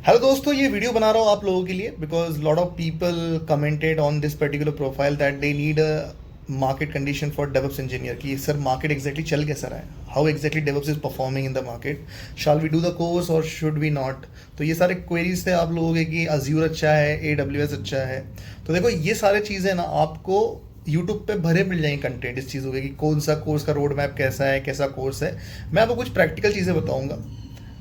Hello दोस्तों, ये video बना रहा हूँ आप लोगों के लिए because lot of people commented on this particular profile that they need a market condition for DevOps engineer कि सर मार्केट एग्जैक्टली चल कैसा रहा है, how exactly DevOps is performing in the market, shall we do the course और should we not. तो ये सारे queries थे आप लोगों के कि अज्यूर अच्छा है, AWS अच्छा है। तो देखो ये सारे चीज़ें ना आपको यूट्यूब पे भरे मिल जाएंगे कंटेंट इस चीज़ों के कि कौन सा कोर्स का रोड मैप कैसा है, कैसा कोर्स है। मैं आपको कुछ प्रैक्टिकल चीज़ें बताऊंगा,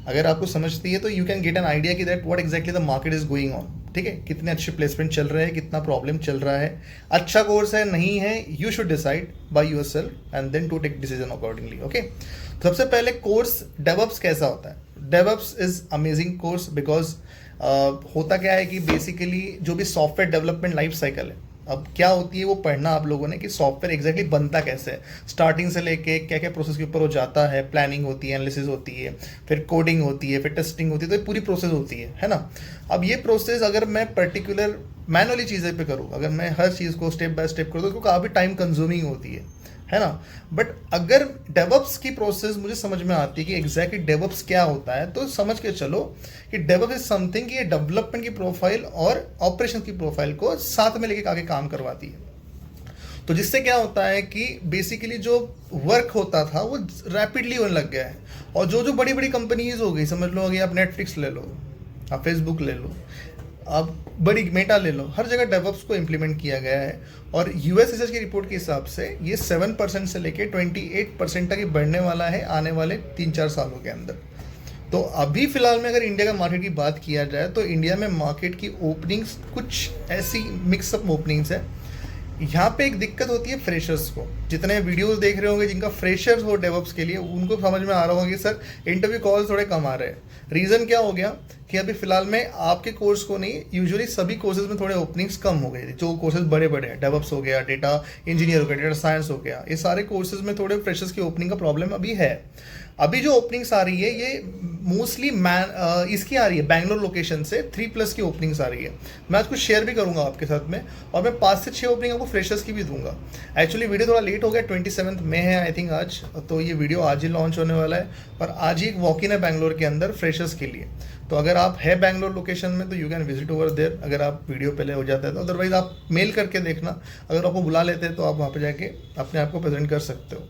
अगर आपको समझती है तो you can get an idea कि that what exactly the market is going on. ठीक है, कितने अच्छे प्लेसमेंट चल रहे हैं, कितना प्रॉब्लम चल रहा है, अच्छा कोर्स है नहीं है, you should decide by yourself and then to take decision accordingly. Okay, सबसे पहले कोर्स डेवअप्स कैसा होता है। DevOps is amazing course because होता क्या है कि बेसिकली जो भी सॉफ्टवेयर डेवलपमेंट लाइफ साइकिल है, अब क्या होती है वो पढ़ना आप लोगों ने कि सॉफ्टवेयर एग्जैक्टली बनता कैसे है, स्टार्टिंग से लेके क्या क्या प्रोसेस के ऊपर वो जाता है, प्लानिंग होती है, एनालिसिस होती है, फिर कोडिंग होती है, फिर टेस्टिंग होती है, तो ये पूरी प्रोसेस होती है ना। अब ये प्रोसेस अगर मैं पर्टिकुलर मैनुअली चीज़ें पे करूँ, अगर मैं हर चीज़ को स्टेप बाय स्टेप करूँ तो उसको काफ़ी टाइम कंज्यूमिंग होती है ना। बट अगर डेवअप्स की प्रोसेस मुझे समझ में आती है कि एग्जैक्टली डेवअप्स क्या होता है, तो समझ के चलो कि डेवअप्स इज समथिंग कि ये डेवलपमेंट की प्रोफाइल और ऑपरेशन की प्रोफाइल को साथ में लेके आगे काम करवाती है। तो जिससे क्या होता है कि बेसिकली जो वर्क होता था वो रैपिडली होने लग गया है। और जो जो बड़ी बड़ी कंपनीज हो गई, समझ लो अगर आप नेटफ्लिक्स ले लो, आप फेसबुक ले लो, आप बड़ी मेटा ले लो, हर जगह डेवअप्स को इम्प्लीमेंट किया गया है। और यूएस रिसर्च की रिपोर्ट के हिसाब से ये 7% से लेके 28% तक ही बढ़ने वाला है आने वाले 3-4 सालों के अंदर। तो अभी फिलहाल में अगर इंडिया का मार्केट की बात किया जाए तो इंडिया में मार्केट की ओपनिंग्स कुछ ऐसी मिक्सअप ओपनिंग्स है। यहाँ पे एक दिक्कत होती है फ्रेशर्स को। जितने वीडियोस देख रहे होंगे जिनका फ्रेशर्स हो डेवअप्स के लिए, उनको समझ में आ रहा होगा कि सर इंटरव्यू कॉल थोड़े कम आ रहे हैं। रीज़न क्या हो गया कि अभी फिलहाल में आपके कोर्स को नहीं, यूजुअली सभी कोर्सेज में थोड़े ओपनिंग्स कम हो गए। जो कोर्सेज बड़े बड़े हैं, डेवअप्स हो गया, डेटा इंजीनियर हो गया, डेटा साइंस हो गया, ये सारे कोर्सेज में थोड़े फ्रेशर्स की ओपनिंग का प्रॉब्लम अभी है। अभी जो ओपनिंग्स आ रही है ये मोस्टली इसकी आ रही है बैंगलोर लोकेशन से 3+ की ओपनिंग्स आ रही है। मैं आज कुछ शेयर भी करूंगा आपके साथ में, और मैं 5 से 6 ओपनिंग आपको फ्रेशर्स की भी दूंगा। एक्चुअली वीडियो थोड़ा लेट हो गया, 27 में है आई थिंक आज, तो ये वीडियो आज ही लॉन्च होने वाला है। और आज ही एक वॉक इन है बैंगलोर के अंदर फ्रेशर्स के लिए। तो अगर आप है बैंगलोर लोकेशन में तो you can visit over there, अगर आप वीडियो पहले हो जाता है तो। अदरवाइज आप मेल करके देखना, अगर आपको बुला लेते हैं तो आप वहाँ पे जाके अपने आप को प्रेजेंट कर सकते हो।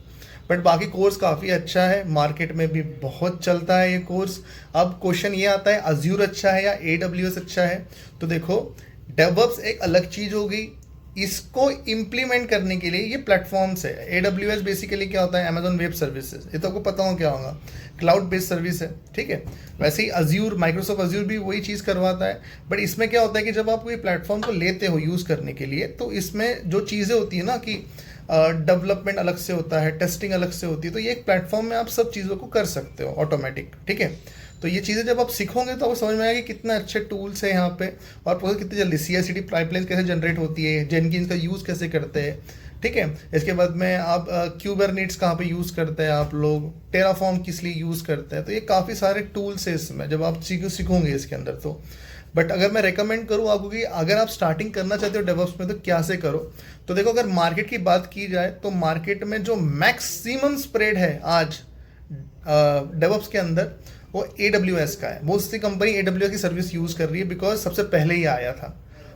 बट बाकी कोर्स काफ़ी अच्छा है, मार्केट में भी बहुत चलता है ये कोर्स। अब क्वेश्चन ये आता है अज्यूर अच्छा है या AWS अच्छा है। तो देखो, डेवअप्स एक अलग चीज़ हो गई, इसको इम्प्लीमेंट करने के लिए ये प्लेटफॉर्म्स है। AWS बेसिकली क्या होता है, अमेजॉन वेब सर्विसेज, ये तो आपको पता हो क्या होगा, क्लाउड बेस्ड सर्विस है। ठीक है, वैसे ही अज्यूर, माइक्रोसॉफ्ट अज्यूर भी वही चीज़ करवाता है। बट इसमें क्या होता है कि जब आप कोई प्लेटफॉर्म को लेते हो यूज़ करने के लिए, तो इसमें जो चीज़ें होती है ना कि डेवलपमेंट अलग से होता है, टेस्टिंग अलग से होती है, तो ये एक प्लेटफॉर्म में आप सब चीज़ों को कर सकते हो ऑटोमेटिक। ठीक है, तो ये चीज़ें जब आप सीखोगे तो आपको समझ में आएगा कि कितने अच्छे टूल्स हैं यहाँ पे, और प्रोसेस कितनी जल्दी CI/CD पाइपलाइन कैसे जनरेट होती है, जेनकिंस का यूज़ कैसे करते हैं। ठीक है, इसके बाद में आप क्यूबरनेट्स कहाँ पे यूज़ करते हैं आप लोग, टेराफॉर्म किस लिए यूज़ करते हैं। तो ये काफ़ी सारे टूल्स है इसमें, जब आप सीखोगे इसके अंदर तो। बट अगर मैं रेकमेंड करूँ आपको कि अगर आप स्टार्टिंग करना चाहते हो डेवॉप्स में तो क्या से करो, तो देखो अगर मार्केट की बात की जाए तो मार्केट में जो मैक्सिमम स्प्रेड है आज डेवॉप्स के अंदर वो AWS का है। मोस्टली कंपनी AWS की सर्विस यूज़ कर रही है बिकॉज सबसे पहले ही आया था।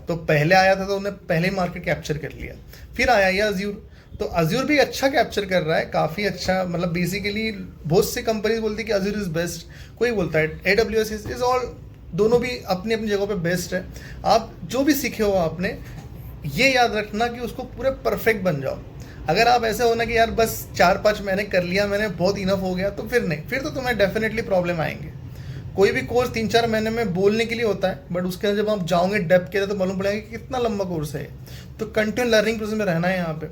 तो पहले आया था तो उन्हें पहले ही मार्केट कैप्चर कर लिया। फिर आया ये अज्यूर, तो अज्यूर भी अच्छा कैप्चर कर रहा है, काफ़ी अच्छा। मतलब बेसिकली बहुत सी कंपनीज बोलती है कि अज्यूर इज़ बेस्ट, कोई बोलता है AWS इज ऑल, दोनों भी अपनी अपनी जगह पे बेस्ट है। आप जो भी सीखे हो आपने, ये याद रखना कि उसको पूरे परफेक्ट बन जाओ। अगर आप ऐसे होना कि यार बस 4-5 महीने कर लिया मैंने, बहुत इनफ हो गया, तो फिर नहीं, फिर तो तुम्हें डेफिनेटली प्रॉब्लम आएंगे। कोई भी कोर्स 3-4 महीने में बोलने के लिए होता है, बट उसके अंदर जब आप जाओगे डेप्थ के लिए तो मालूम पड़ेगा कि कितना लंबा कोर्स है। तो कंटिन्यू लर्निंग प्रोसेस में रहना है यहाँ पे।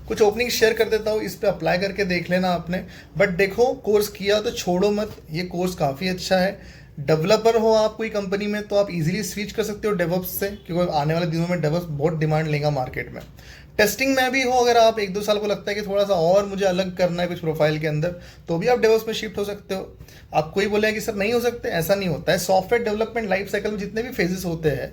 कुछ ओपनिंग शेयर कर देता हूँ, इस पर अप्लाई करके देख लेना आपने। बट देखो, कोर्स किया तो छोड़ो मत, ये कोर्स काफ़ी अच्छा है। डेवलपर हो आप कोई कंपनी में तो आप इजीली स्विच कर सकते हो डेवॉप्स से, क्योंकि आने वाले दिनों में डेवॉप्स बहुत डिमांड लेगा मार्केट में। टेस्टिंग में भी हो, अगर आप 1-2 साल को लगता है कि थोड़ा सा और मुझे अलग करना है कुछ प्रोफाइल के अंदर, तो भी आप डेवॉप्स में शिफ्ट हो सकते हो। आप कोई बोले कि सर नहीं हो सकते, ऐसा नहीं होता है। सॉफ्टवेयर डेवलपमेंट लाइफ साइकिल में जितने भी फेजेस होते हैं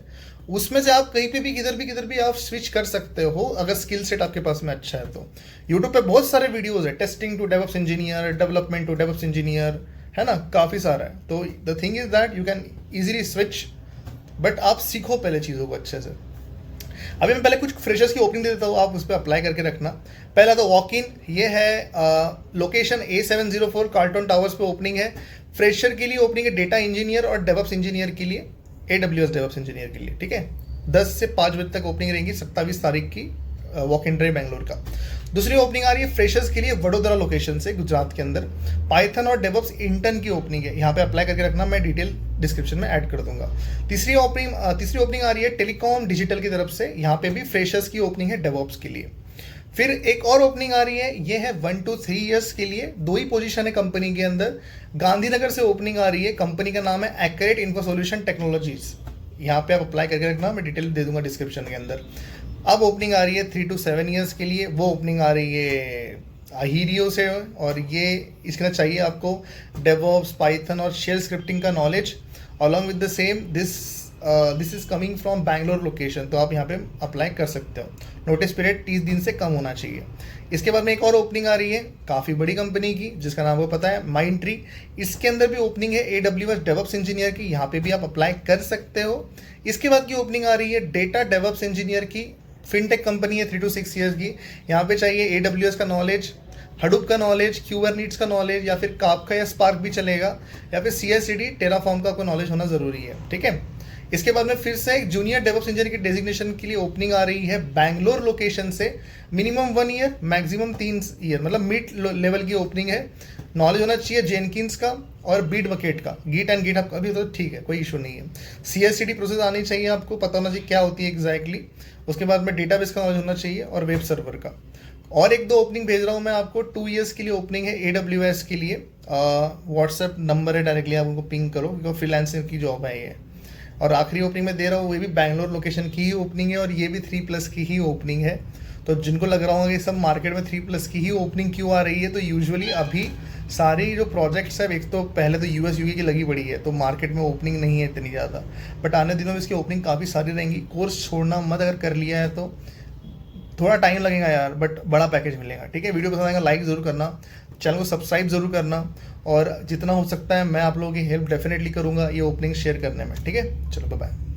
उसमें से आप कहीं पे भी किधर भी आप स्विच कर सकते हो, अगर स्किल सेट आपके पास में अच्छा है तो। यूट्यूब पे बहुत सारे वीडियोस है, testing to DevOps engineer, development to DevOps engineer, है ना, काफ़ी सारा है। तो the thing is that you can easily switch, but आप सीखो पहले चीज़ों को अच्छे से। अभी मैं पहले कुछ फ्रेशर्स की ओपनिंग दे देता हूँ, आप उस पर अप्लाई करके रखना। पहला तो वॉक इन, ये है लोकेशन A704 कार्टून टावर्स पे ओपनिंग है। फ्रेशर के लिए ओपनिंग है, डेटा इंजीनियर और डेवऑप्स इंजीनियर के लिए, AWS डेवऑप्स इंजीनियर के लिए, ठीक है। 10 से 5 बजे तक ओपनिंग रहेंगी, 27 तारीख की, वॉक इन ड्राइव बेंगलोर का। दूसरी ओपनिंग आ रही है फ्रेशर्स के लिए वडोदरा लोकेशन से, गुजरात के अंदर। पाइथन और डेवऑप्स इंटर्न की ओपनिंग है, यहाँ पे अप्लाई करके रखना, मैं डिटेल डिस्क्रिप्शन में ऐड कर दूंगा। तीसरी ओपनिंग आ रही है टेलीकॉम डिजिटल की तरफ से, यहाँ पे भी फ्रेशर्स की ओपनिंग है डेवऑप्स के लिए। फिर एक और ओपनिंग आ रही है, ये है 1 to 3 ईयर्स के लिए, 2 ही पोजीशन है कंपनी के अंदर। गांधीनगर से ओपनिंग आ रही है, कंपनी का नाम है एक्यूरेट इन्फो सॉल्यूशन टेक्नोलॉजीज। यहाँ पे आप अप्लाई करके रखना, मैं डिटेल दे दूंगा डिस्क्रिप्शन के अंदर। अब ओपनिंग आ रही है 3 to 7 ईयर्स के लिए, वो ओपनिंग आ रही है अहीरियो से, और ये इसके अंदर चाहिए आपको डेवऑप्स, पाइथन और शेल स्क्रिप्टिंग का knowledge. Along with the same this is coming from Bangalore location, तो आप यहाँ पे अप्लाई कर सकते हो। नोटिस पीरियड 30 दिन से कम होना चाहिए। इसके बाद में एक और ओपनिंग आ रही है काफ़ी बड़ी कंपनी की, जिसका नाम आपको पता है, माइंड ट्री। इसके अंदर भी ओपनिंग है AWS डेवऑप्स इंजीनियर की, यहाँ पे भी आप अप्लाई कर सकते हो। इसके बाद की ओपनिंग आ रही है डेटा डेवऑप्स इंजीनियर की, फिनटेक कंपनी है, 3 to 6 ईयर्स की। यहाँ पे चाहिए AWS का नॉलेज, हडूप का नॉलेज, क्यूबरनीट्स का नॉलेज, या फिर काफका या स्पार्क भी चलेगा, या फिर CI/CD टेराफॉर्म का आपको नॉलेज होना जरूरी है, ठीक है। इसके बाद में फिर से एक जूनियर डेवऑप्स इंजीनियर की डेजिग्नेशन के लिए ओपनिंग आ रही है बैंगलोर लोकेशन से। मिनिमम 1 ईयर, मैक्सिमम 3 ईयर, मतलब मिड लेवल की ओपनिंग है। नॉलेज होना चाहिए जेनकिंस का और बीट बकेट का, गीट एंड गिटहब का भी, तो ठीक है, कोई इशू नहीं है। CI/CD प्रोसेस आनी चाहिए, आपको पता होना चाहिए क्या होती है एग्जैक्टली। उसके बाद में डेटाबेस का नॉलेज होना चाहिए और वेब सर्वर का। और एक दो ओपनिंग भेज रहा हूँ मैं आपको, 2 ईयर्स के लिए ओपनिंग है AWS के लिए। व्हाट्सएप नंबर है, डायरेक्टली आप उनको पिंग करो, क्योंकि फ्रीलांसिंग की जॉब है ये। और आखिरी ओपनिंग में दे रहा हूँ, वो भी बैंगलोर लोकेशन की ही ओपनिंग है, और ये भी 3+ की ही ओपनिंग है। तो जिनको लग रहा होगा कि सब मार्केट में 3+ की ही ओपनिंग क्यों आ रही है, तो यूजुअली अभी सारी जो प्रोजेक्ट्स है, एक तो पहले तो US UK की लगी पड़ी है, तो मार्केट में ओपनिंग नहीं है इतनी ज़्यादा, बट आने दिनों में इसकी ओपनिंग काफ़ी सारी रहेंगी। कोर्स छोड़ना मत, अगर कर लिया है तो थोड़ा टाइम लगेगा यार, बट बड़ा पैकेज मिलेगा, ठीक है। वीडियो पसंद आएगा लाइक ज़रूर करना, चैनल को सब्सक्राइब ज़रूर करना, और जितना हो सकता है मैं आप लोगों की हेल्प डेफिनेटली करूँगा ये ओपनिंग शेयर करने में, ठीक है। चलो बाय।